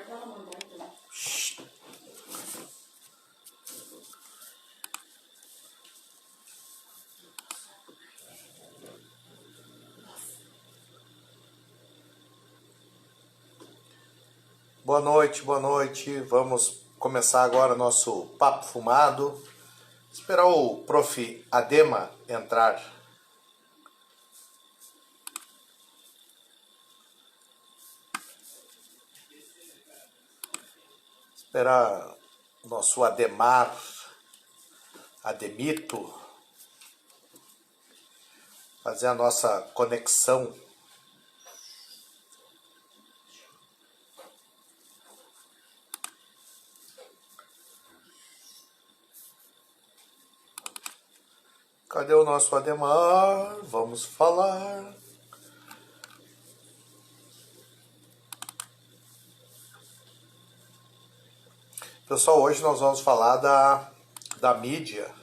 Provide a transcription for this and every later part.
Boa noite, boa noite. Vamos começar agora nosso papo fumado. Esperar o prof. Adema entrar. Esperar o nosso Ademar, Ademito, fazer a nossa conexão. Cadê o nosso Ademar? Vamos falar. Pessoal, hoje nós vamos falar da mídia,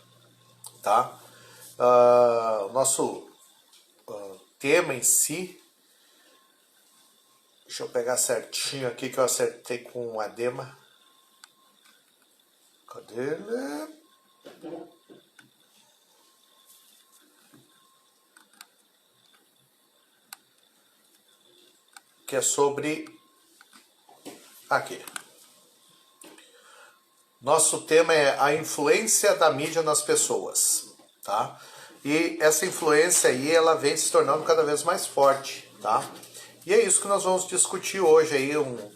tá? O nosso tema em si, deixa eu pegar certinho aqui que eu acertei com o Adema. Cadê ele? Que é sobre... Aqui. Nosso tema é a influência da mídia nas pessoas, tá? E essa influência aí, ela vem se tornando cada vez mais forte, tá? E é isso que nós vamos discutir hoje aí, um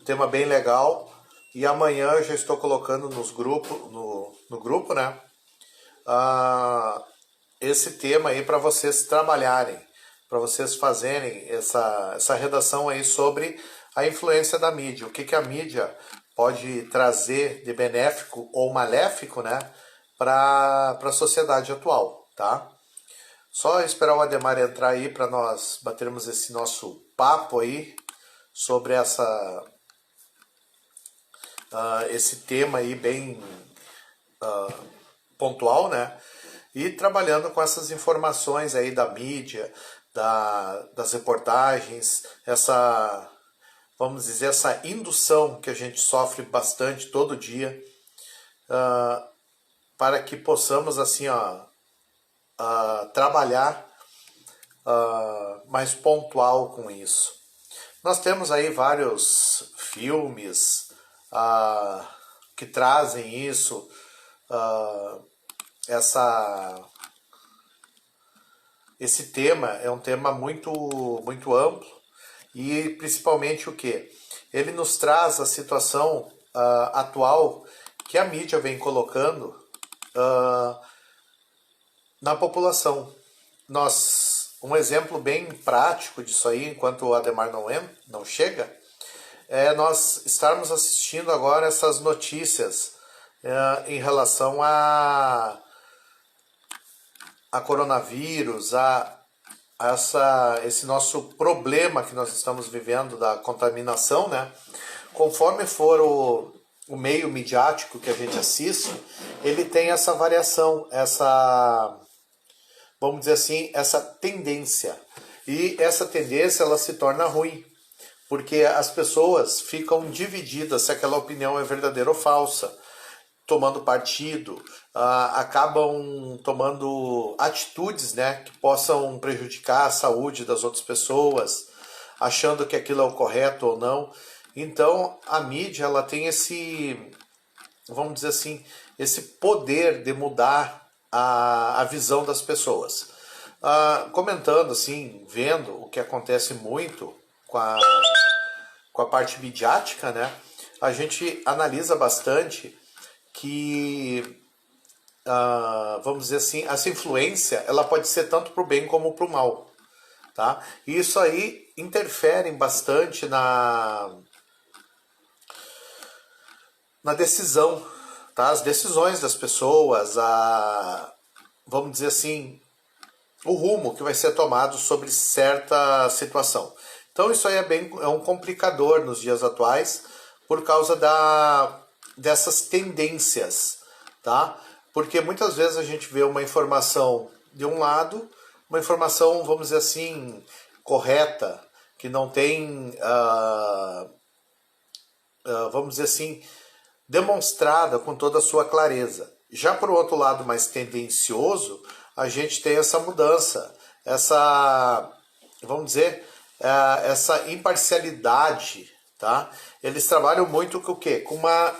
tema bem legal. E amanhã eu já estou colocando no grupo, né? Esse tema aí para vocês trabalharem, para vocês fazerem essa redação aí sobre a influência da mídia. O que a mídia pode trazer de benéfico ou maléfico, né, para a sociedade atual, tá? Só esperar o Ademar entrar aí para nós batermos esse nosso papo aí sobre esse tema aí bem pontual, né? E trabalhando com essas informações aí da mídia, das reportagens, vamos dizer, essa indução que a gente sofre bastante todo dia, para que possamos, assim, trabalhar mais pontual com isso. Nós temos aí vários filmes que trazem isso, esse tema é um tema muito, muito amplo. E principalmente o que? Ele nos traz a situação atual que a mídia vem colocando na população. Um exemplo bem prático disso aí, enquanto o Ademar não chega, é nós estarmos assistindo agora essas notícias em relação a coronavírus, esse nosso problema que nós estamos vivendo da contaminação, né? Conforme for o meio midiático que a gente assiste, ele tem essa variação, vamos dizer assim, essa tendência. E essa tendência, ela se torna ruim, porque as pessoas ficam divididas se aquela opinião é verdadeira ou falsa, tomando partido, acabam tomando atitudes, né, que possam prejudicar a saúde das outras pessoas, achando que aquilo é o correto ou não. Então, a mídia, ela tem esse, vamos dizer assim, esse poder de mudar a visão das pessoas. Comentando, assim, vendo o que acontece muito com a parte midiática, né, a gente analisa bastante que, vamos dizer assim, essa influência, ela pode ser tanto para o bem como para o mal, tá? E isso aí interfere bastante na decisão, tá? As decisões das pessoas, vamos dizer assim, o rumo que vai ser tomado sobre certa situação. Então isso aí é um complicador nos dias atuais, por causa dessas tendências, tá? Porque muitas vezes a gente vê uma informação de um lado, uma informação, vamos dizer assim, correta, que não tem vamos dizer assim, demonstrada com toda a sua clareza. Já por outro lado mais tendencioso, a gente tem essa mudança, essa, vamos dizer, essa imparcialidade, tá? Eles trabalham muito com o quê? Com uma,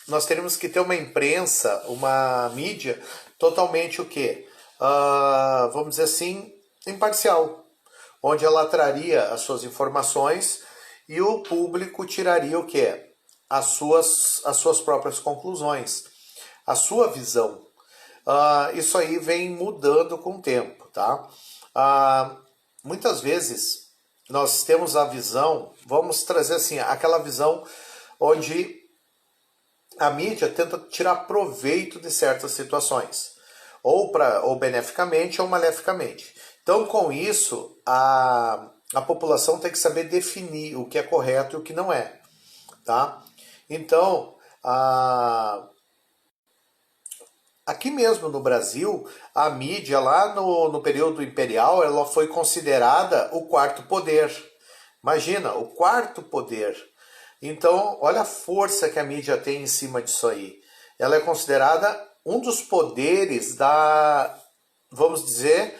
nós teríamos que ter uma imprensa, uma mídia totalmente o quê? Vamos dizer assim, imparcial, onde ela traria as suas informações e o público tiraria o quê? As suas próprias conclusões, a sua visão. Isso aí vem mudando com o tempo, tá? Muitas vezes nós temos a visão, vamos trazer assim, aquela visão onde a mídia tenta tirar proveito de certas situações, ou beneficamente ou maleficamente. Então, com isso, a população tem que saber definir o que é correto e o que não é, tá? Então, aqui mesmo no Brasil, a mídia lá no período imperial, ela foi considerada o quarto poder. Imagina, o quarto poder. Então, olha a força que a mídia tem em cima disso aí. Ela é considerada um dos poderes vamos dizer,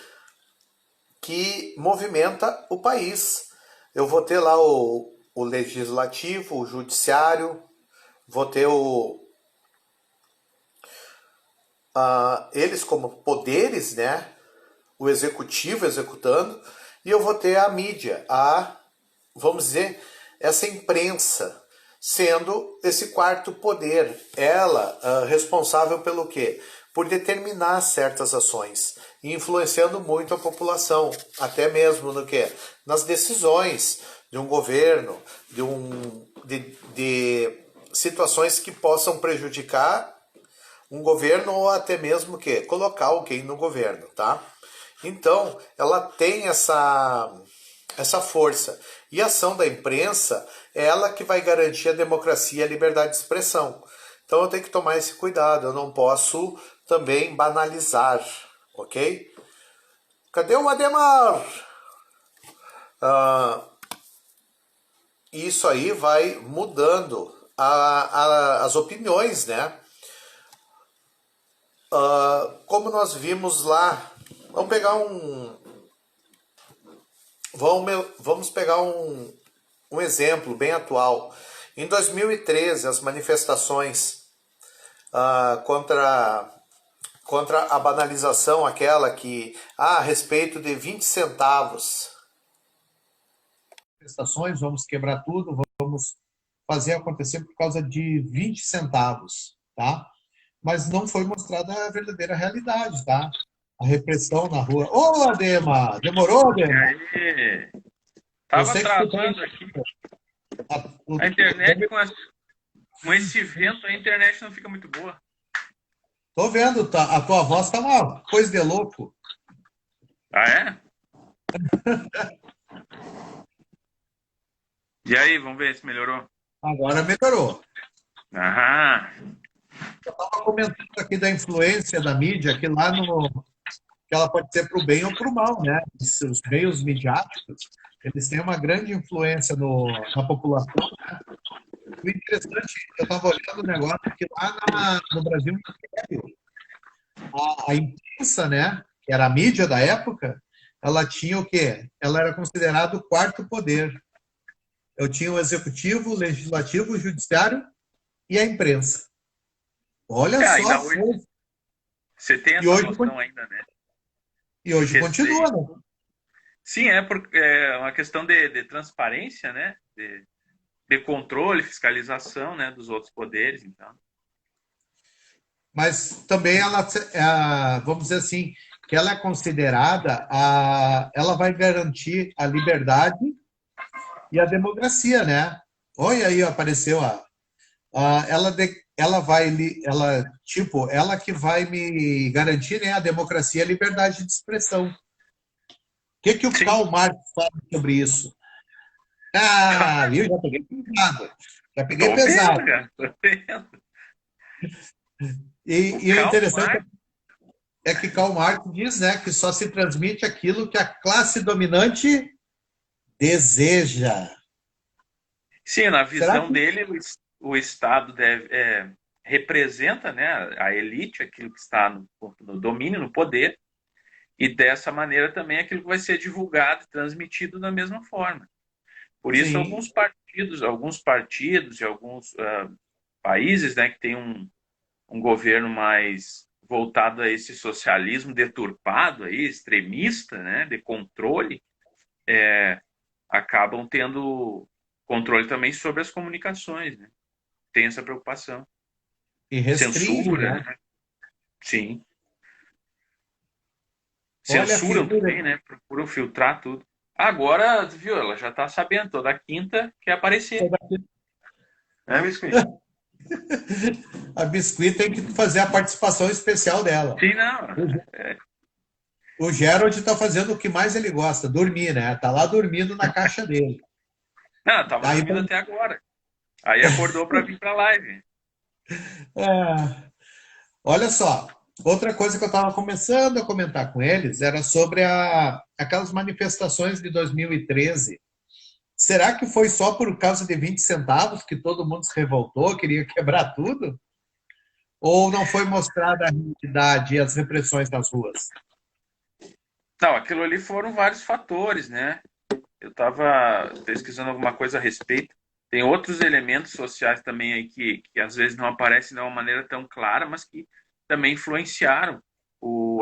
que movimenta o país. Eu vou ter lá o legislativo, o judiciário, vou ter eles como poderes, né? O executivo executando, e eu vou ter a mídia, vamos dizer, essa imprensa, sendo esse quarto poder, ela responsável pelo quê? Por determinar certas ações, influenciando muito a população, até mesmo no quê? Nas decisões de um governo, de situações que possam prejudicar um governo ou até mesmo que colocar alguém no governo, tá? Então, ela tem essa força. E a ação da imprensa é ela que vai garantir a democracia e a liberdade de expressão. Então, eu tenho que tomar esse cuidado. Eu não posso também banalizar, ok? Cadê o Ademar? Isso aí vai mudando as opiniões, né? Como nós vimos lá, vamos pegar um exemplo bem atual. Em 2013, as manifestações contra a banalização, aquela que a respeito de 20 centavos. Manifestações, vamos quebrar tudo, vamos fazer acontecer por causa de 20 centavos, tá? Mas não foi mostrada a verdadeira realidade, tá? A repressão na rua. Ô, Adema! Demorou, Adema? Tava travando aqui. A internet, com esse vento, a internet não fica muito boa. Tô vendo, tá? A tua voz tá uma coisa de louco. Ah, é? E aí, vamos ver se melhorou. Agora melhorou. Aham. Eu estava comentando aqui da influência da mídia, que lá que ela pode ser para o bem ou para o mal, né? Os meios midiáticos, eles têm uma grande influência na população. Né? O interessante, eu estava olhando o negócio que lá no Brasil a imprensa, né? Que era a mídia da época, ela tinha o quê? Ela era considerada o quarto poder. Eu tinha o executivo, o legislativo, o judiciário e a imprensa. Olha só. Ainda hoje, você tem essa noção ainda, né? E hoje continua, né? Sim, é uma questão de transparência, né? De controle, fiscalização, né? Dos outros poderes, então. Mas também ela, vamos dizer assim, que ela é considerada, ela vai garantir a liberdade e a democracia, né? Olha aí, apareceu ela que vai me garantir, né, a democracia e a liberdade de expressão. O que o Karl Marx fala sobre isso? Viu? Já peguei pesado. Tô vendo. E o interessante é que Karl Marx diz, né, que só se transmite aquilo que a classe dominante deseja. Sim, na visão dele, o Estado representa, né, a elite, aquilo que está no domínio, no poder, e dessa maneira também aquilo que vai ser divulgado e transmitido da mesma forma. Por isso, Sim. alguns partidos e alguns países, né, que têm um governo mais voltado a esse socialismo deturpado, aí, extremista, né, de controle, acabam tendo controle também sobre as comunicações, né? Tem essa preocupação. E restringe, Censura, né? né? Sim. Olha a Censuram figura. também, né? Procuram filtrar tudo. Agora, viu, ela já está sabendo, toda quinta quer aparecer. É, Biscoito? A Biscuit tem que fazer a participação especial dela. Sim, não. O Gerald está fazendo o que mais ele gosta, dormir, né? Tá lá dormindo na caixa dele. Não, estava Aí, dormindo até agora. Aí acordou para vir para a live. é, olha só, outra coisa que eu estava começando a comentar com eles era sobre aquelas manifestações de 2013. Será que foi só por causa de 20 centavos que todo mundo se revoltou, queria quebrar tudo? Ou não foi mostrada a realidade e as repressões das ruas? Não, aquilo ali foram vários fatores, né? Eu estava pesquisando alguma coisa a respeito. Tem outros elementos sociais também aí que às vezes não aparecem de uma maneira tão clara, mas que também influenciaram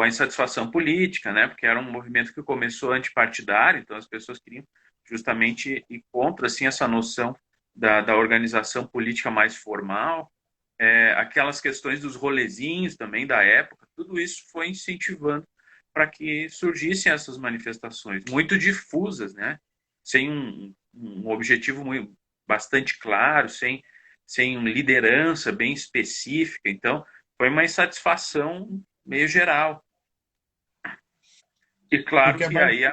a insatisfação política, né? Porque era um movimento que começou antipartidário, então as pessoas queriam justamente ir contra assim, essa noção da organização política mais formal. Aquelas questões dos rolezinhos também da época, tudo isso foi incentivando para que surgissem essas manifestações muito difusas, né? Sem um objetivo bastante claro, sem liderança bem específica. Então, foi uma insatisfação meio geral. E claro Porque é que mais. aí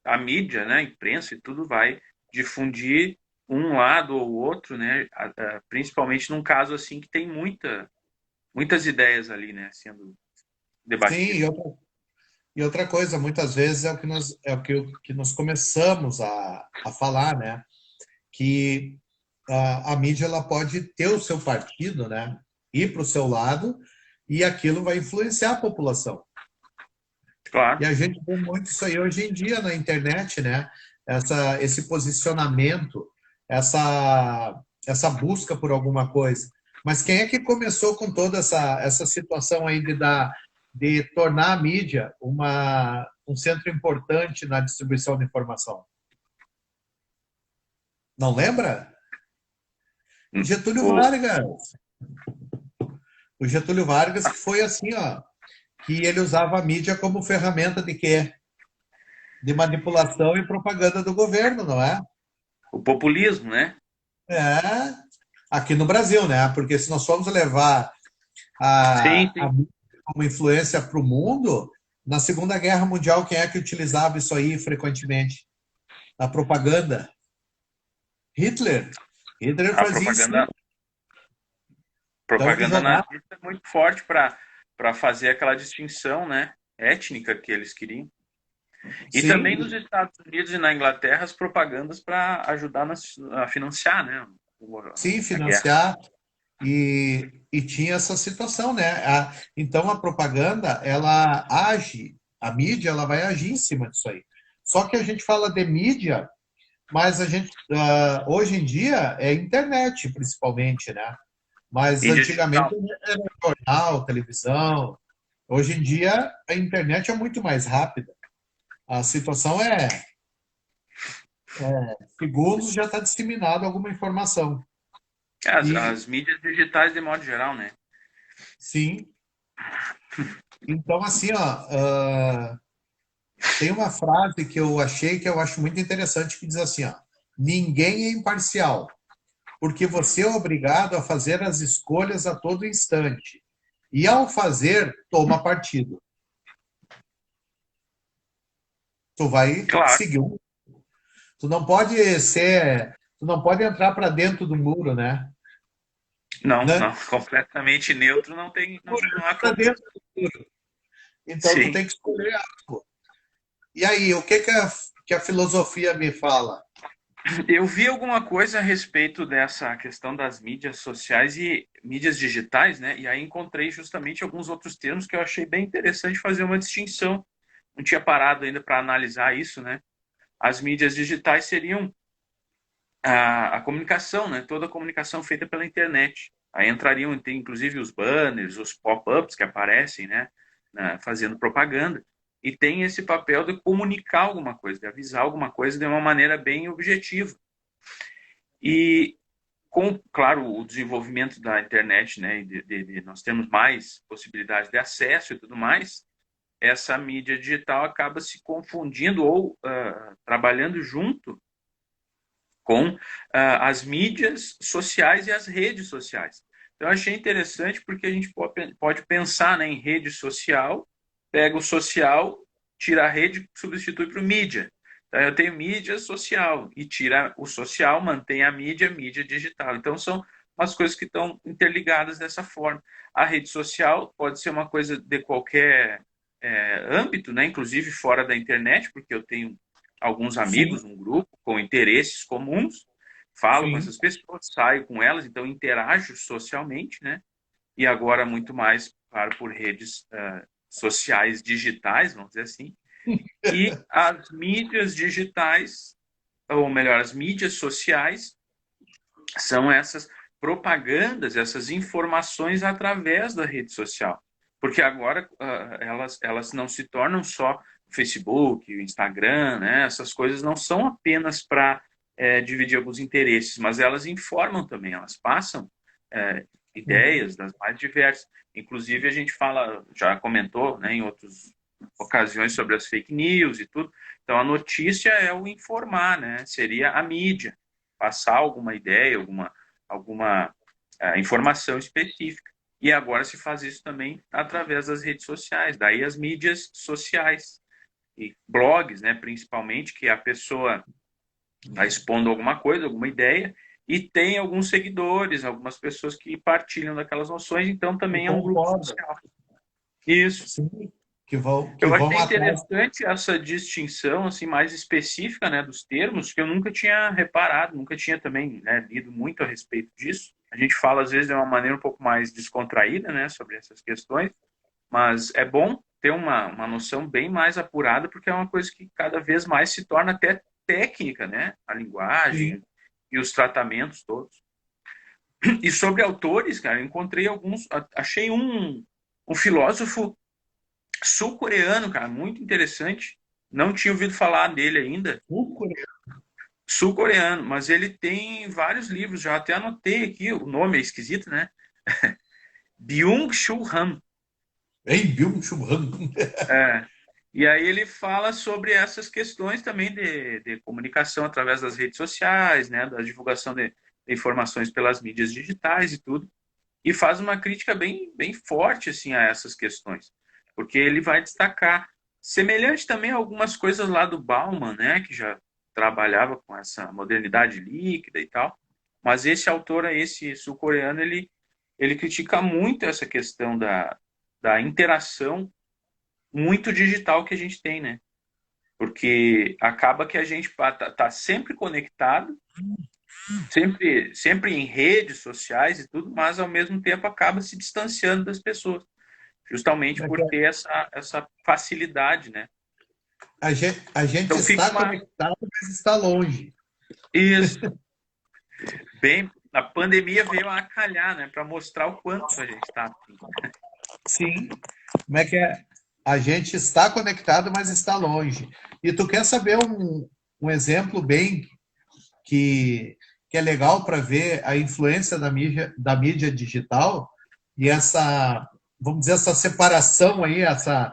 a mídia, né, a imprensa e tudo vai difundir um lado ou outro, né, principalmente num caso assim que tem muitas ideias ali, né, sendo Sim, debatidas. e outra coisa, muitas vezes é o que nós começamos a falar, né? Que a mídia ela pode ter o seu partido, né? Ir para o seu lado e aquilo vai influenciar a população. E Claro. a gente vê muito isso aí hoje em dia na internet, né? Esse posicionamento, essa busca por alguma coisa. Mas quem é que começou com toda essa situação aí de tornar a mídia um centro importante na distribuição de informação? Não lembra? O Getúlio O, Vargas. O Getúlio Vargas que foi assim, ó, que ele usava a mídia como ferramenta de quê? De manipulação e propaganda do governo, não é? o populismo, né? É, aqui no Brasil, né? Porque se nós formos levar Sim, a sim. mídia como influência para o mundo, na Segunda Guerra Mundial, quem é que utilizava isso aí frequentemente? A propaganda. Hitler. Hitler A fazia isso. propaganda, Então ele propaganda jogava. nazista é muito forte para fazer aquela distinção, né, étnica que eles queriam. E também Sim, nos Estados Unidos e na Inglaterra as propagandas para ajudar a financiar, né, sim, a guerra. financiar. E tinha essa situação, né? Então a propaganda, ela age, a mídia, ela vai agir em cima disso aí. Só que a gente fala de mídia, mas a gente, hoje em dia, é internet, principalmente, né? Mas Mídia antigamente digital. era jornal, televisão. Hoje em dia, a internet é muito mais rápida. A situação segundos já está disseminado alguma informação. E, As mídias digitais de modo geral, né? sim, então, assim, ó, tem uma frase que eu achei que eu acho muito interessante que diz assim, ó, ninguém é imparcial, porque você é obrigado a fazer as escolhas a todo instante. E ao fazer, toma partido. Tu vai Claro. seguir um. Tu não pode entrar para dentro do muro, né? Não, Né? não, completamente neutro não tem, não há Para como. dentro do muro. Então tu Sim. tem que escolher algo. E aí, o que a filosofia me fala? Eu vi alguma coisa a respeito dessa questão das mídias sociais e mídias digitais, né? E aí encontrei justamente alguns outros termos que eu achei bem interessante fazer uma distinção. Não tinha parado ainda para analisar isso, né? As mídias digitais seriam a comunicação, né? Toda a comunicação feita pela internet. Aí entrariam, tem, inclusive, os banners, os pop-ups que aparecem, né? Fazendo propaganda. E tem esse papel de comunicar alguma coisa, de avisar alguma coisa de uma maneira bem objetiva. E com, claro, o desenvolvimento da internet, né, nós temos mais possibilidades de acesso e tudo mais, essa mídia digital acaba se confundindo ou trabalhando junto com as mídias sociais e as redes sociais. Então, eu achei interessante porque a gente pode pensar, né, em rede social, pega o social, tira a rede, substitui por mídia. Então, eu tenho mídia social e tira o social, mantém a mídia, mídia digital. Então, são umas coisas que estão interligadas dessa forma. A rede social pode ser uma coisa de qualquer âmbito, né? Inclusive fora da internet, porque eu tenho alguns amigos, Sim, um grupo com interesses comuns, falo com sim. essas pessoas, saio com elas, então interajo socialmente, né? E agora muito mais, claro, por redes sociais digitais, vamos dizer assim. E as mídias digitais, ou melhor, as mídias sociais, são essas propagandas, essas informações através da rede social. Porque agora elas não se tornam só o Facebook, o Instagram, né? Essas coisas não são apenas para dividir alguns interesses, mas elas informam também, elas passam Uhum. ideias das mais diversas. Inclusive, a gente fala, já comentou, né, em outras ocasiões sobre as fake news e tudo. Então, a notícia é o informar, né? Seria a mídia passar alguma ideia, alguma informação específica. E agora se faz isso também através das redes sociais, daí as mídias sociais e blogs, né, principalmente, que a pessoa está expondo alguma coisa, alguma ideia, e tem alguns seguidores, algumas pessoas que partilham daquelas noções, então E também é um grupo concorda. social. Isso. Sim, que Eu vão achei atrás. interessante essa distinção assim mais específica, né, dos termos, que eu nunca tinha reparado, nunca tinha também, né, lido muito a respeito disso. A gente fala às vezes de uma maneira um pouco mais descontraída, né, sobre essas questões, mas é bom ter uma noção bem mais apurada, porque é uma coisa que cada vez mais se torna até técnica, né, a Sim. linguagem e os tratamentos todos. E sobre autores, cara, eu encontrei alguns, achei um filósofo sul-coreano, cara, muito interessante. Não tinha ouvido falar dele ainda. Sul-coreano, mas ele tem vários livros, já até anotei aqui, o nome é esquisito, né? Byung-Chul Han. Em Byung-Chul Han. É. E aí ele fala sobre essas questões também de comunicação através das redes sociais, né, da divulgação de informações pelas mídias digitais e tudo, e faz uma crítica bem forte assim a essas questões, porque ele vai destacar semelhante também a algumas coisas lá do Bauman, né, que já trabalhava com essa modernidade líquida e tal, mas esse autor, esse sul-coreano, ele critica muito essa questão da interação muito digital que a gente tem, né? Porque acaba que a gente tá sempre conectado, sempre em redes sociais e tudo, mas ao mesmo tempo acaba se distanciando das pessoas, justamente por ter essa facilidade, né? A gente Então fica está uma conectado, mas está longe. isso bem, a pandemia veio a calhar, né, para mostrar o quanto a gente está assim. Sim. Como é que é? A gente está conectado, mas está longe. E tu quer saber um exemplo bem que é legal para ver a influência da mídia digital e essa, vamos dizer, essa separação aí, essa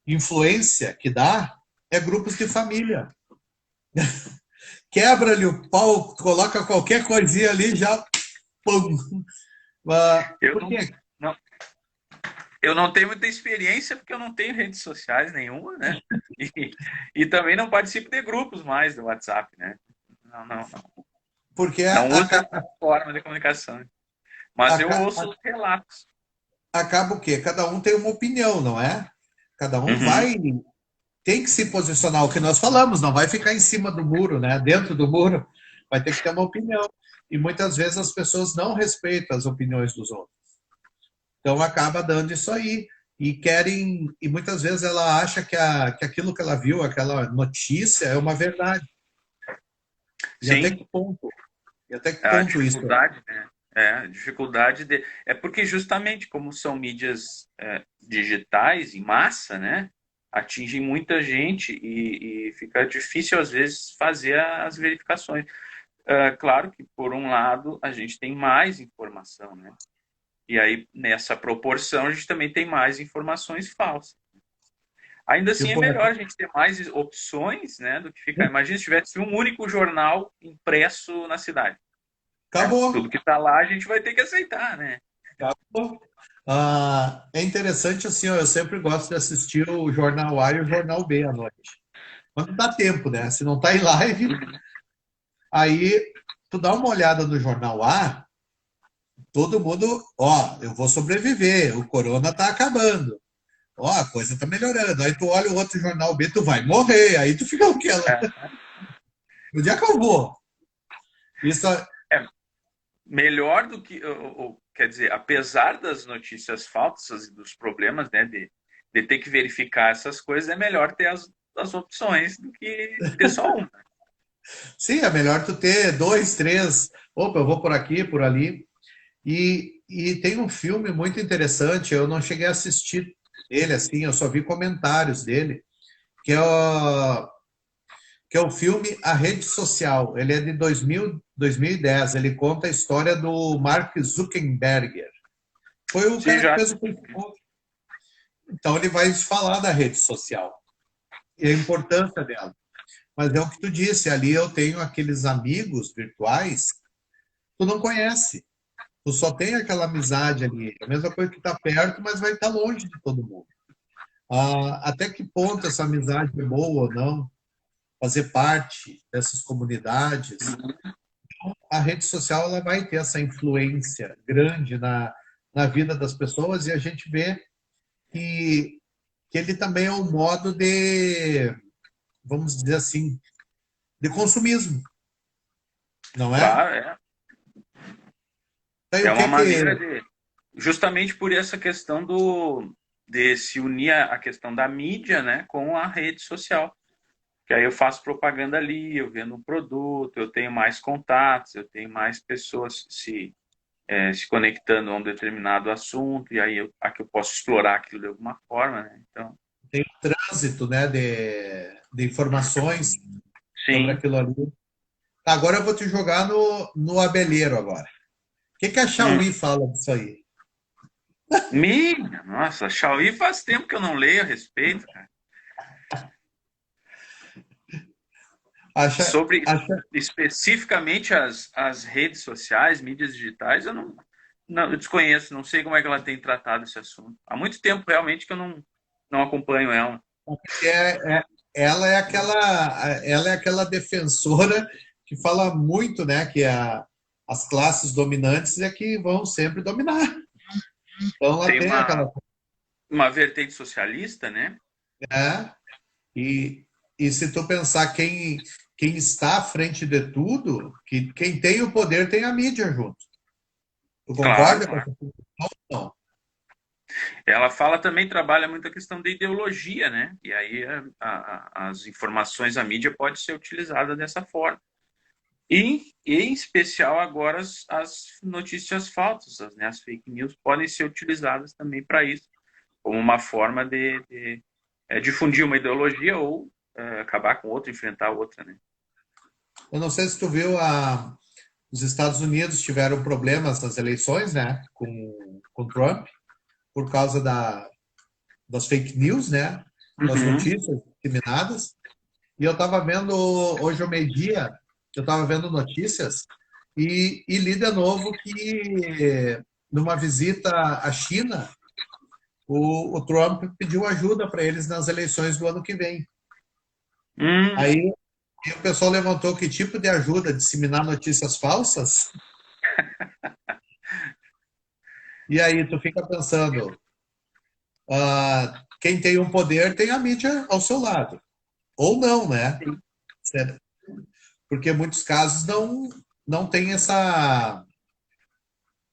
influência que dá, é grupos de família. Quebra-lhe o pau, coloca qualquer coisinha ali, já pum. Eu Por quê? não, eu não tenho muita experiência porque eu não tenho redes sociais nenhuma, né? E também não participo de grupos mais do WhatsApp, né? Não. Porque Não uso essa forma de comunicação. Mas eu ouço os relatos. acaba o quê? Cada um tem uma opinião, não é? Cada um Uhum. vai tem que se posicionar, o que nós falamos, não vai ficar em cima do muro, né? Dentro do muro, vai ter que ter uma opinião. E muitas vezes as pessoas não respeitam as opiniões dos outros. Então acaba dando isso aí. E querem, e muitas vezes ela acha que aquilo que ela viu, aquela notícia, é uma verdade. E até Sim, que ponto? E até que a ponto isso? dificuldade, né? A dificuldade de... É porque justamente como são mídias digitais em massa, né? Atingem muita gente e fica difícil às vezes fazer as verificações. Claro que por um lado a gente tem mais informação, né? E aí nessa proporção a gente também tem mais informações falsas. Ainda assim é Tipo, melhor a gente ter mais opções, né, do que ficar. Imagina se tivesse um único jornal impresso na cidade, né? acabou. Tudo que está lá a gente vai ter que aceitar, né? Acabou. É interessante assim, ó, eu sempre gosto de assistir o Jornal A e o Jornal B à noite. Quando dá tempo, né? Se não tá em live, aí tu dá uma olhada no Jornal A, todo mundo, ó, eu vou sobreviver, o corona tá acabando. Ó, a coisa tá melhorando. Aí tu olha o outro Jornal B, tu vai morrer. Aí tu fica o quê? É, Onde é que eu vou? Isso, é melhor do que, quer dizer, apesar das notícias falsas e dos problemas, né, de ter que verificar essas coisas, é melhor ter as opções do que ter só uma. sim, é melhor tu ter dois, três. Opa, eu vou por aqui, por ali. E tem um filme muito interessante, eu não cheguei a assistir ele assim, eu só vi comentários dele, que é o filme A Rede Social. Ele é de 2010, ele conta a história do Mark Zuckerberg. Foi o Sim, cara que já. fez o Facebook. Então ele vai falar da rede social e a importância dela. Mas é o que tu disse, ali eu tenho aqueles amigos virtuais, tu não conhece. Tu só tem aquela amizade ali. É a mesma coisa que tá perto, mas vai estar longe de todo mundo. Até que ponto essa amizade é boa ou não? Fazer parte dessas comunidades. A rede social ela vai ter essa influência grande na vida das pessoas e a gente vê que ele também é um modo de, vamos dizer assim, de consumismo, não é? Claro, é. Daí É o uma que maneira que de, justamente por essa questão de se unir a questão da mídia, né, com a rede social. Que aí eu faço propaganda ali, eu vendo um produto, eu tenho mais contatos, eu tenho mais pessoas se conectando a um determinado assunto, e aí aqui eu posso explorar aquilo de alguma forma, né? Então, tem um trânsito, né, de informações sobre sim. aquilo ali. Tá, agora eu vou te jogar no abelheiro agora. O que a Hum. Xiaomi fala disso aí? Minha, nossa, Xiaomi faz tempo que eu não leio a respeito, cara. Acha, Sobre acha, especificamente as redes sociais, mídias digitais, eu não, eu desconheço, não sei como é que ela tem tratado esse assunto. Há muito tempo realmente que eu não acompanho ela. ela é aquela defensora que fala muito, né, que as classes dominantes é que vão sempre dominar. Então ela Tem tem aquela, uma vertente socialista, né? né? E se tu pensar quem está à frente de tudo, que quem tem o poder tem a mídia junto. Tu Claro, concorda com claro. essa posição? Não. Ela fala também, trabalha muito a questão da ideologia, né? E aí as informações, a mídia pode ser utilizada dessa forma. E em especial agora as notícias falsas, né? As fake news podem ser utilizadas também para isso, como uma forma de difundir uma ideologia ou acabar com outra, enfrentar outra, né? Eu não sei se tu viu os Estados Unidos tiveram problemas nas eleições, né, com Trump, por causa das fake news, né, das Uhum. notícias disseminadas. E eu estava vendo, hoje ao meio-dia, eu estava vendo notícias e li de novo que, numa visita à China, o Trump pediu ajuda para eles nas eleições do ano que vem. Hum, Aí o pessoal levantou que tipo de ajuda? Disseminar notícias falsas? E aí tu fica pensando, quem tem um poder tem a mídia ao seu lado. Ou não, né? Porque em muitos casos não tem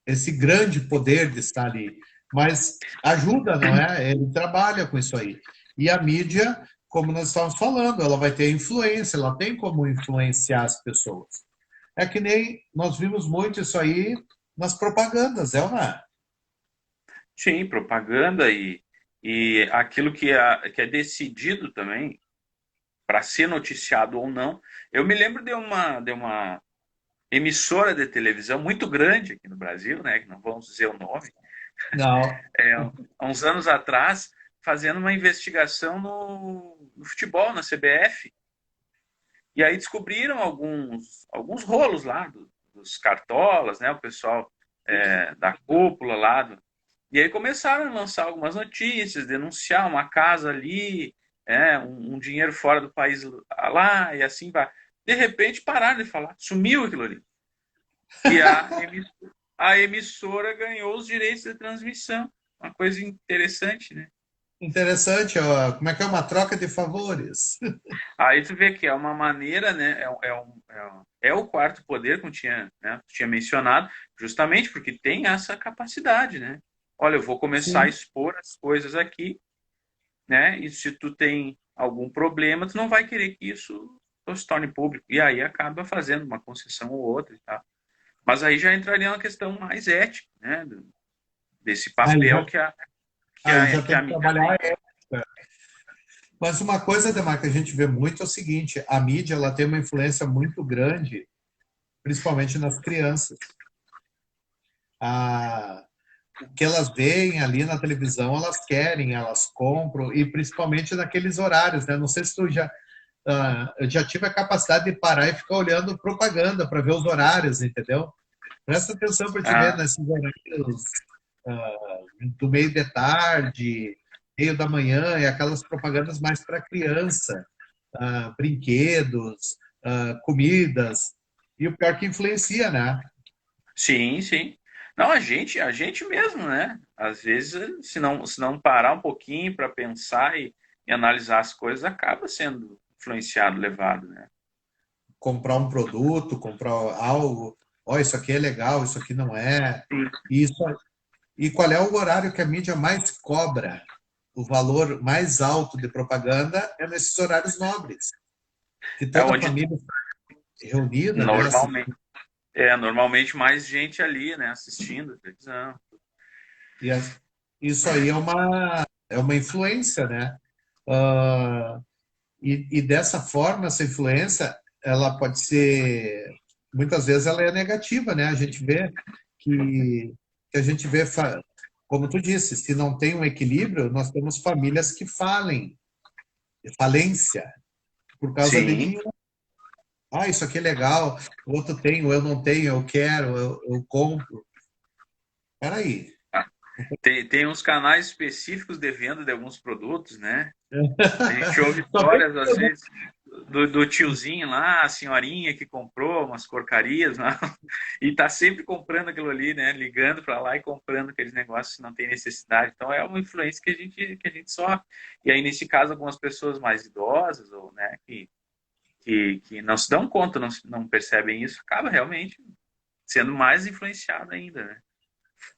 esse grande poder de estar ali. Mas ajuda, não é? Ele trabalha com isso aí. E a mídia, como nós estávamos falando, ela vai ter influência, ela tem como influenciar as pessoas. É que nem nós vimos muito isso aí nas propagandas, é ou não é? Sim, propaganda e aquilo que é decidido também para ser noticiado ou não. Eu me lembro de uma emissora de televisão muito grande aqui no Brasil, né, que não vamos dizer o nome, Não. há uns anos atrás, fazendo uma investigação no futebol, na CBF. E aí descobriram alguns rolos lá dos cartolas, né, o pessoal da cúpula lá. E aí começaram a lançar algumas notícias, denunciar uma casa ali, um dinheiro fora do país lá, e assim vai. De repente pararam de falar, sumiu aquilo ali. E a emissora ganhou os direitos de transmissão. Uma coisa interessante, né? Interessante, ó. Como é que é uma troca de favores? Aí tu vê que é uma maneira, né? É o quarto poder, como tu tinha mencionado, justamente porque tem essa capacidade, né? Olha, eu vou começar a Sim. expor as coisas aqui, né? E se tu tem algum problema, tu não vai querer que isso se torne público. E aí acaba fazendo uma concessão ou outra e tal. Mas aí já entraria uma questão mais ética, né? Desse Aí papel já, aí já que tem a que mídia trabalhar tem. a ética. Mas uma coisa, Ademar, que a gente vê muito é o seguinte: a mídia ela tem uma influência muito grande, principalmente nas crianças. O que elas veem ali na televisão, elas querem, elas compram, e principalmente naqueles horários, né? Não sei se tu eu já tive a capacidade de parar e ficar olhando propaganda para ver os horários, entendeu? Presta atenção para te ver Ah, nesses horários do meio de tarde, meio da manhã, e aquelas propagandas mais para criança, brinquedos, comidas, e o pior que influencia, né? sim, sim. Não, a gente mesmo, né? Às vezes, se não parar um pouquinho para pensar e analisar as coisas, acaba sendo influenciado, levado, né? Comprar um produto, comprar algo, ó, isso aqui é legal, isso aqui não é. E, isso, e qual é o horário que a mídia mais cobra? O valor mais alto de propaganda é nesses horários nobres, que É toda a onde família está reunida, né? normalmente, normalmente mais gente ali, né, assistindo a televisão. E isso aí é uma influência, né? Ah, e dessa forma, essa influência, ela pode ser, muitas vezes ela é negativa, né? A gente vê que a gente vê, como tu disse, se não tem um equilíbrio, nós temos famílias que falência, por causa de Sim. dinheiro. Ah, isso aqui é legal, o outro tem, eu não tenho, eu quero, eu compro. Peraí. Tem uns canais específicos de venda de alguns produtos, né? A gente ouve Só tem histórias, às vezes, do tiozinho lá, a senhorinha que comprou umas porcarias lá, e tá sempre comprando aquilo ali, né? Ligando para lá e comprando aqueles negócios que não tem necessidade. Então é uma influência que a gente sofre. E aí, nesse caso, algumas pessoas mais idosas, ou, né, que não se dão conta, não percebem isso, acaba realmente sendo mais influenciado ainda, né?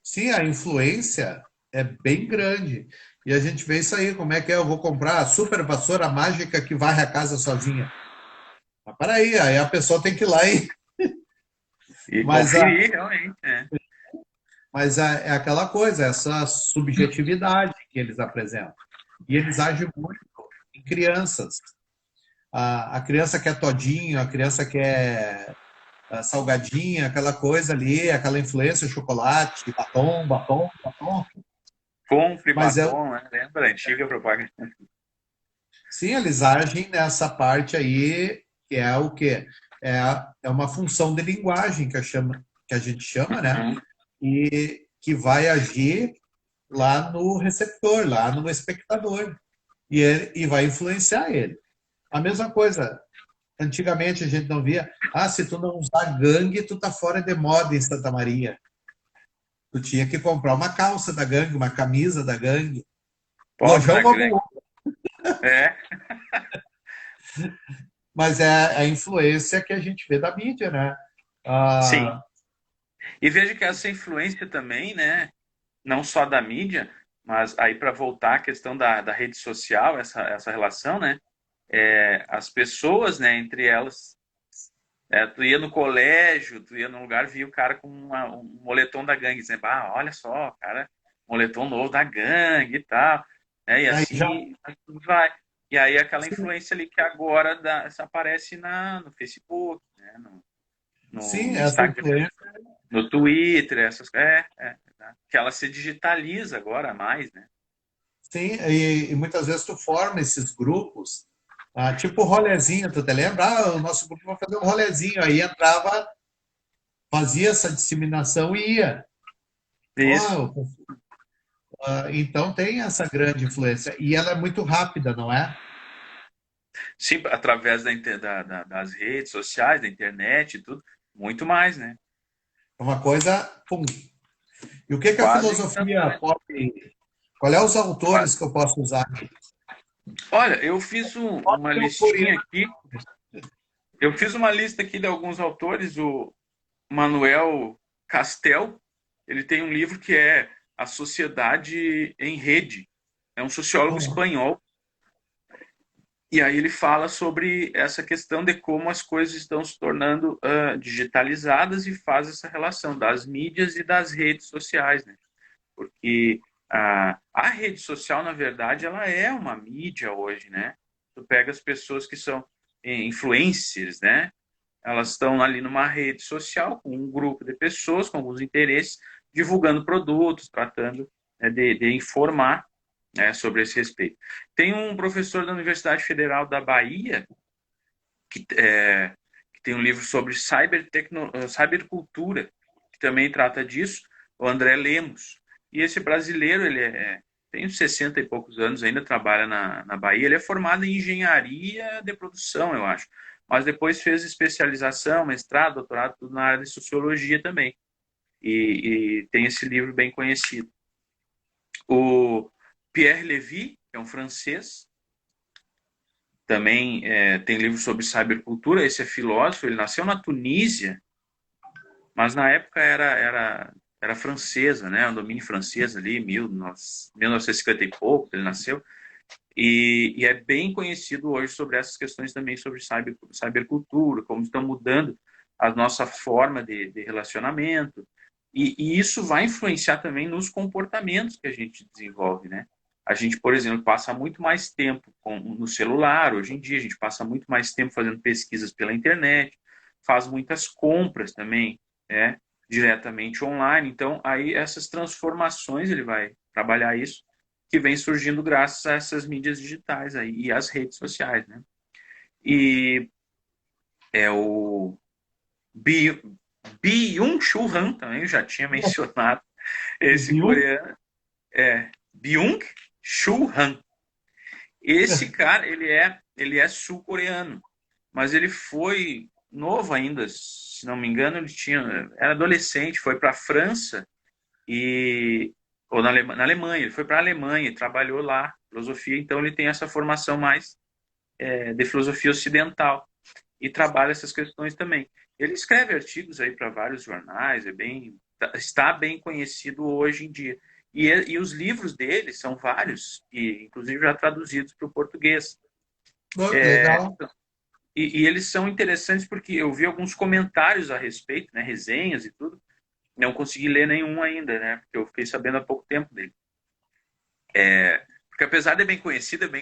Sim, a influência é bem grande. E a gente vê isso aí, como é que é? Eu vou comprar a super vassoura mágica que varre a casa sozinha. Mas peraí, aí a pessoa tem que ir lá e. E Mas, a, conferir, realmente, né? é aquela coisa, essa subjetividade que eles apresentam. E eles agem muito em crianças. A criança quer todinho, a criança quer salgadinha, aquela coisa ali, aquela influência, chocolate, batom, batom, batom. Compre Mas é, batom, né? Lembra? Antiga propaganda. sim, eles agem nessa parte aí, que é o quê? É uma função de linguagem que a gente chama, né? Uhum. E que vai agir lá no receptor, lá no espectador. E vai influenciar ele. A mesma coisa, antigamente a gente não via, se tu não usar gangue, tu tá fora de moda em Santa Maria. Tu tinha que comprar uma calça da gangue, uma camisa da gangue. Pobre Lojão na Novo grande. Mundo. É, Mas é a influência que a gente vê da mídia, né? sim. Ah, E veja que essa influência também, né? Não só da mídia, mas aí para voltar à questão da rede social, essa relação, né? As pessoas, né? Entre elas, tu ia no colégio, tu ia num lugar, via o cara com um moletom da gangue, dizendo, ah, olha só, cara, moletom novo da gangue e tal, né? E aí já, assim vai. E aí aquela influência ali que agora aparece no Facebook, né? sim, No essa Instagram, influência, no Twitter, né? Que ela se digitaliza agora mais, né? sim, e muitas vezes tu forma esses grupos, tipo rolezinho, tu te lembra? O nosso grupo vai fazer um rolezinho, aí entrava, fazia essa disseminação e ia. Isso. Ó, então tem essa grande influência, e ela é muito rápida, não é? Sim, através das redes sociais, da internet e tudo, muito mais, né? É uma coisa, pum. E o que que a Quase filosofia instantâneo. pode... Qual é os Quase. autores que eu posso usar aqui? Olha, eu fiz uma Eu por listinha aqui. Eu fiz uma lista aqui de alguns autores. O Manuel Castel, ele tem um livro que é A Sociedade em Rede. É um sociólogo espanhol. E aí ele fala sobre essa questão de como as coisas estão se tornando digitalizadas e faz essa relação das mídias e das redes sociais, né? Porque a rede social, na verdade, ela é uma mídia hoje, né? Tu pega as pessoas que são influencers, né? Elas estão ali numa rede social com um grupo de pessoas com alguns interesses, divulgando produtos, tratando, né, de informar, né, sobre esse respeito. Tem um professor da Universidade Federal da Bahia que tem um livro sobre cybercultura, que também trata disso, o André Lemos. E esse brasileiro, tem uns 60 e poucos anos, ainda trabalha na Bahia. Ele é formado em engenharia de produção, eu acho. Mas depois fez especialização, mestrado, doutorado, tudo na área de sociologia também. E tem esse livro bem conhecido. O Pierre Levy, que é um francês, também tem livro sobre cybercultura. Esse é filósofo, ele nasceu na Tunísia, mas na época era francesa, né? Um domínio francês ali, 1950 e pouco, ele nasceu. E é bem conhecido hoje sobre essas questões também sobre cybercultura, como estão mudando a nossa forma de relacionamento. E isso vai influenciar também nos comportamentos que a gente desenvolve, né? A gente, por exemplo, passa muito mais tempo no celular, hoje em dia, a gente passa muito mais tempo fazendo pesquisas pela internet, faz muitas compras também, né, diretamente online. Então, aí essas transformações, ele vai trabalhar isso, que vem surgindo graças a essas mídias digitais aí, e as redes sociais, né? E é o Bi- Byung-Chul Han também, eu já tinha mencionado esse Viu? coreano, Byung-Chul Han. Esse cara, ele é sul-coreano, mas ele foi novo ainda, se não me engano, era adolescente, foi para a França e ou na Alemanha, ele foi para a Alemanha e trabalhou lá, filosofia, então ele tem essa formação mais de filosofia ocidental e trabalha essas questões também. Ele escreve artigos aí para vários jornais, está bem conhecido hoje em dia. E os livros dele são vários, e inclusive já traduzidos para o português. Oh, que legal. E eles são interessantes porque eu vi alguns comentários a respeito, né, resenhas e tudo. Não consegui ler nenhum ainda, né, porque eu fiquei sabendo há pouco tempo dele. Porque apesar de é bem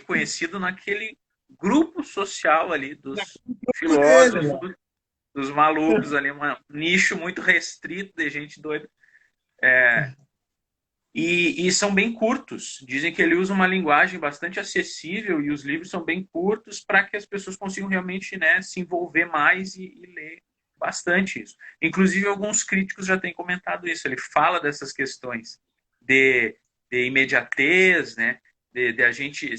conhecido naquele grupo social ali dos Tudo dele, filósofos, né? dos malucos ali, um nicho muito restrito de gente doida. E são bem curtos. Dizem que ele usa uma linguagem bastante acessível e os livros são bem curtos para que as pessoas consigam realmente, né, se envolver mais e ler bastante isso. Inclusive, alguns críticos já têm comentado isso. Ele fala dessas questões de imediatez, né, de a gente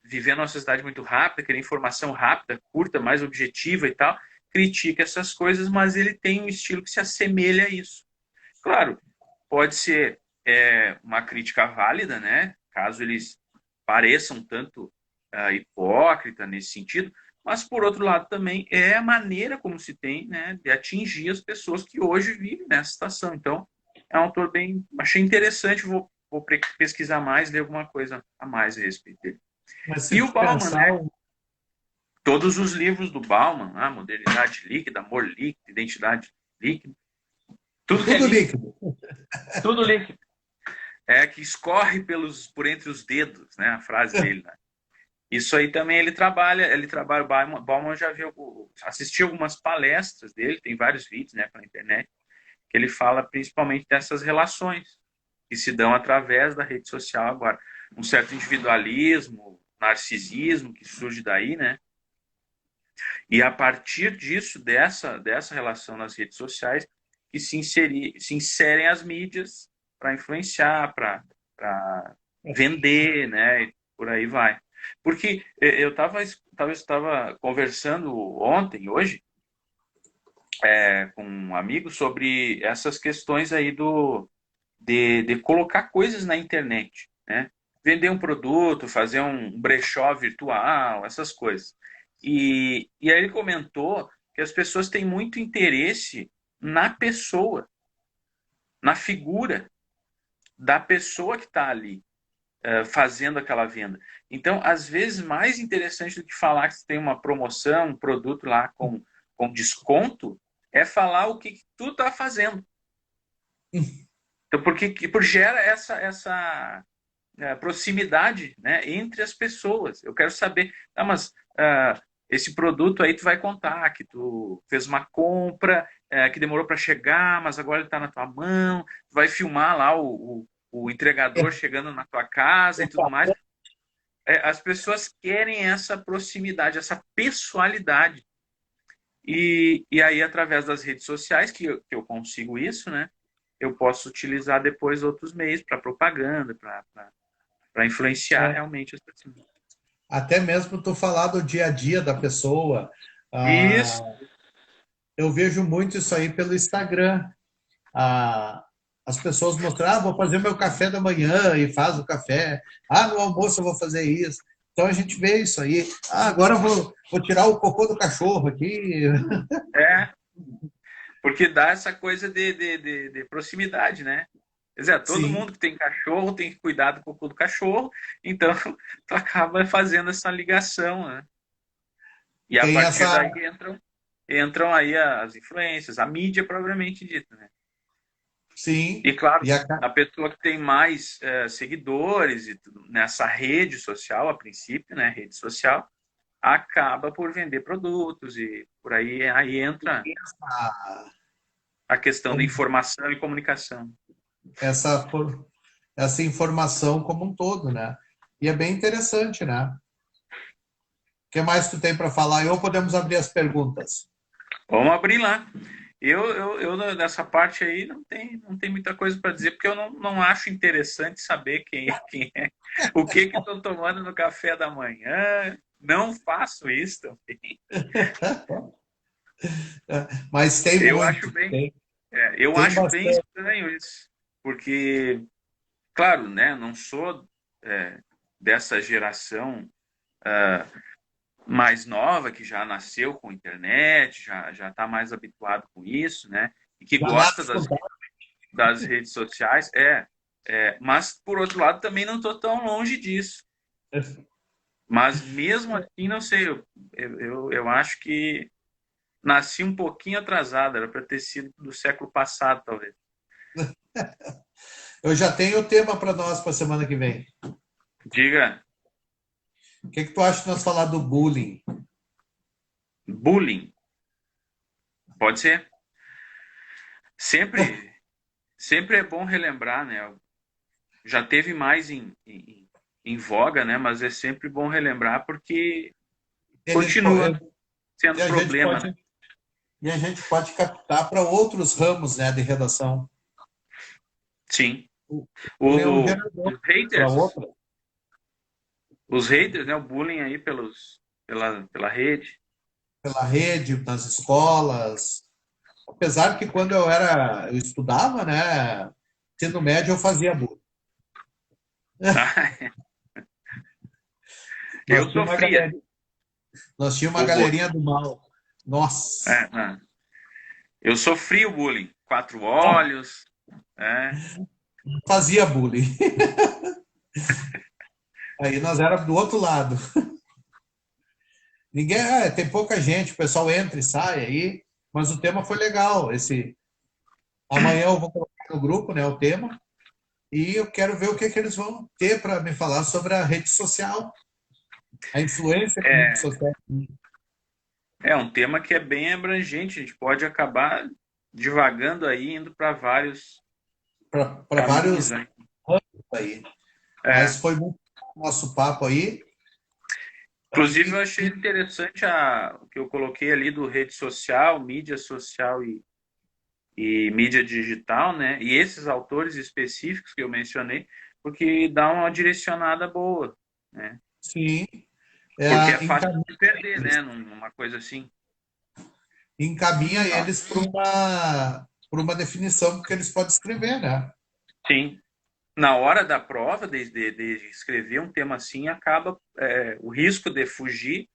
viver numa sociedade muito rápida, querer informação rápida, curta, mais objetiva e tal. Critica essas coisas, mas ele tem um estilo que se assemelha a isso. Claro, pode ser uma crítica válida, né? Caso eles pareça um tanto hipócrita nesse sentido, mas, por outro lado, também é a maneira como se tem, né, de atingir as pessoas que hoje vivem nessa situação. Então, é um autor bem... Achei interessante, vou pesquisar mais, ler alguma coisa a mais a respeito dele. Mas se E o tu Bauman, pensar, né? Todos os livros do Bauman, Modernidade Líquida, Amor Líquido, Identidade Líquida, tudo que é tudo líquido, líquido. tudo líquido. Que escorre por entre os dedos, né? A frase dele, né? Isso aí também ele trabalha, o Bauman já viu, assistiu algumas palestras dele, tem vários vídeos, né, pela internet, que ele fala principalmente dessas relações que se dão através da rede social agora. Um certo individualismo, narcisismo que surge daí, né? E a partir disso, dessa relação nas redes sociais, que se inserem as mídias para influenciar, para vender, né? E por aí vai. Porque eu estava conversando hoje, com um amigo sobre essas questões aí de colocar coisas na internet, né? Vender um produto, fazer um brechó virtual, essas coisas. E aí ele comentou que as pessoas têm muito interesse na pessoa, na figura da pessoa que está ali fazendo aquela venda. Então, às vezes, mais interessante do que falar que tem uma promoção, um produto lá com desconto, é falar o que tu está fazendo. Então, porque gera essa proximidade, né, entre as pessoas. Eu quero saber, mas esse produto aí tu vai contar que tu fez uma compra, que demorou para chegar, mas agora ele está na tua mão, tu vai filmar lá o entregador chegando na tua casa e tudo mais. As pessoas querem essa proximidade, essa pessoalidade. E aí, através das redes sociais, que eu consigo isso, né? Eu posso utilizar depois outros meios para propaganda, para influenciar realmente as pessoas. Até mesmo tu falar do dia a dia da pessoa. Isso. Eu vejo muito isso aí pelo Instagram. As pessoas mostram, vou fazer meu café da manhã e faz o café. No almoço eu vou fazer isso. Então a gente vê isso aí. Agora eu vou tirar o cocô do cachorro aqui. Porque dá essa coisa de proximidade, né? Quer dizer, todo Sim. mundo que tem cachorro tem que cuidar do cocô do cachorro, então tu acaba fazendo essa ligação, né? E a Tem partir essa. daí entram aí as influências, a mídia propriamente dita, né? Sim. E claro, E a pessoa que tem mais seguidores e tudo, nessa rede social, a princípio, né, rede social, acaba por vender produtos e por aí entra a questão da informação e comunicação. essa, essa informação como um todo, né? E é bem interessante, né? O que mais tu tem para falar? Ou podemos abrir as perguntas? Vamos abrir lá. Eu nessa parte aí não tem muita coisa para dizer, porque eu não acho interessante saber quem é, o que estão tomando no café da manhã. Não faço isso também. Mas tem Eu acho muito. bem, Tem, eu tem acho bem bastante. estranho isso, porque, claro, né, não sou dessa geração mais nova que já nasceu com internet, já está mais habituado com isso, né, e que Já gosta das redes sociais, mas por outro lado também não estou tão longe disso. Mas mesmo assim, não sei, eu acho que nasci um pouquinho atrasado, era para ter sido do século passado, talvez. Eu já tenho o tema para nós para a semana que vem. Diga, O que tu acha de nós falar do bullying? bullying, pode ser? Sempre, sempre é bom relembrar, né? Já teve mais em voga, né? Mas é sempre bom relembrar porque Ele, continua e sendo a gente problema, né? pode, e a gente pode captar para outros ramos, né, de redação. Sim. O bullying é um gerador Os para haters, outra. né? O bullying aí pela rede. Pela rede, nas escolas. Apesar que quando eu estudava, né, ensino médio, eu fazia bullying. Eu sofria. Nós tínhamos uma galerinha do mal. Nossa! Eu sofri o bullying. 4 olhos. Fazia bullying. Aí nós éramos do outro lado. Ninguém, tem pouca gente, o pessoal entra e sai aí, mas o tema foi legal. Amanhã eu vou colocar no grupo, né, o tema, e eu quero ver o que eles vão ter para me falar sobre a rede social, a influência que a rede social tem. É um tema que é bem abrangente, a gente pode acabar divagando aí, indo para vários vários né? aí. Mas foi muito nosso papo aí. Inclusive, eu achei interessante o que eu coloquei ali do rede social, mídia social e mídia digital, né? E esses autores específicos que eu mencionei, porque dá uma direcionada boa, né? Sim. Porque é fácil de perder, né? Numa coisa assim. Encaminha eles para uma definição que eles podem escrever, né? Sim. Na hora da prova, de escrever um tema assim, acaba o risco de fugir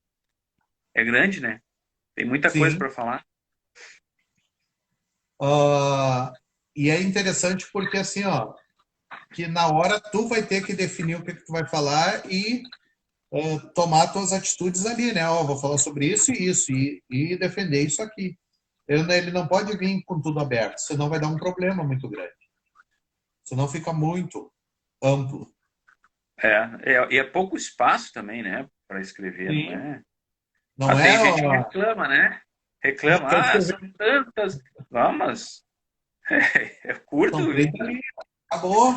é grande, né? Tem muita coisa para falar. E é interessante porque assim, que na hora tu vai ter que definir o que tu vai falar e tomar tuas atitudes ali, né? Vou falar sobre isso e isso e defender isso aqui. Ele não pode vir com tudo aberto, senão vai dar um problema muito grande. Senão fica muito amplo. E é pouco espaço também, né? Para escrever, Sim. não é? Não tem gente que reclama, né? Reclama, são tantas. Vamos. É curto. São 30 linhas. Acabou.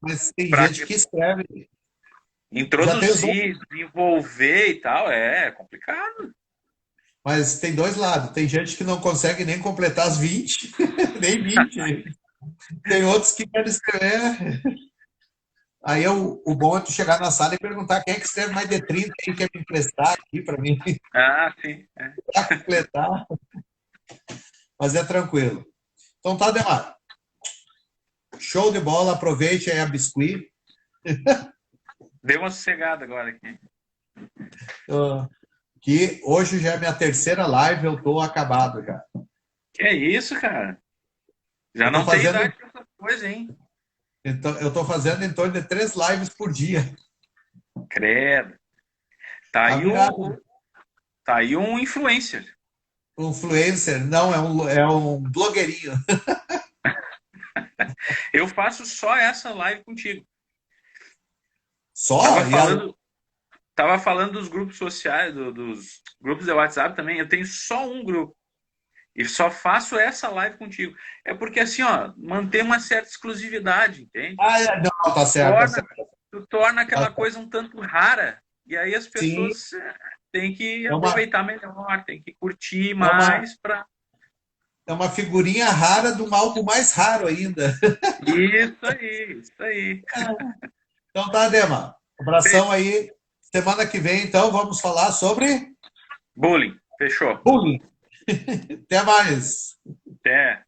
Mas tem gente que escreve. Introduzir, desenvolver e tal, é complicado. Mas tem dois lados. Tem gente que não consegue nem completar as 20, nem 20. Tem outros que querem escrever. Aí o bom é tu chegar na sala e perguntar quem é que escreve mais de 30 e quer me emprestar aqui para mim. Sim. Para completar. Mas é tranquilo. Então tá, Demar. Show de bola. Aproveite aí a biscuit. Deu uma sossegada agora aqui. Que hoje já é minha terceira live, eu tô acabado já. Que é isso, cara? Já não tem idade pra essas coisas, hein? Então, eu tô fazendo em torno de 3 lives por dia. Credo. Tá aí um influencer. Influencer? Não, é um blogueirinho. Eu faço só essa live contigo. Só? Tava falando dos grupos sociais, dos grupos de WhatsApp também. Eu tenho só um grupo. E só faço essa live contigo. É porque, assim, manter uma certa exclusividade, entende? Não, tá certo. Tu torna aquela coisa um tanto rara. E aí as pessoas têm que aproveitar melhor, têm que curtir mais para... É uma figurinha rara de um álbum mais raro ainda. Isso aí. Então tá, Dema. Abração aí. Semana que vem, então, vamos falar sobre... Bullying. Fechou. Bullying. Até mais. Até.